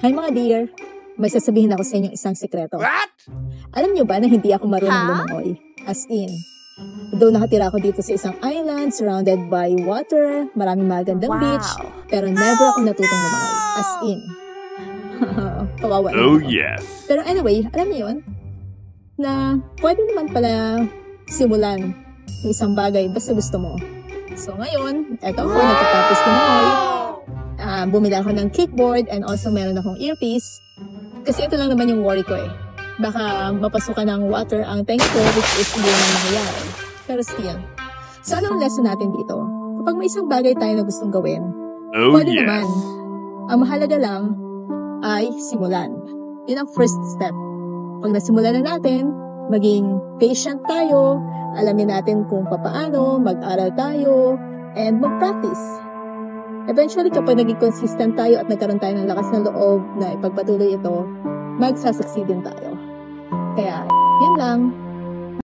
Hi mga dear, may sasabihin ako sa inyong isang sekreto. What? Alam niyo ba na hindi ako marunong lumangoy? As in, though nakatira ako dito sa isang island surrounded by water, maraming magandang beach, pero never ako natutong lumangoy. As in. Kawawa naman Oh ako. yes. Pero anyway, alam niyo yun? Na pwede naman pala simulan yung isang bagay basta gusto mo. So ngayon, eto ako, nagtatapos lumangoy. Bumili ako ng kickboard and also meron akong earpiece. Kasi ito lang naman yung worry ko eh. Baka mapasukan ng water ang tank ko, which is hindi naman nangyayari. Pero still. So anong lesson natin dito? Kapag may isang bagay tayo na gustong gawin, pwede naman. Ang mahalaga lang ay simulan. Yun ang first step. Pag nasimulan na natin, maging patient tayo, alamin natin kung papaano, mag-aral tayo, and mag-practice. Eventually, kapag naging consistent tayo at nagkaroon tayo ng lakas ng loob na ipagpatuloy ito, magsasucceed din tayo. Kaya, yun lang.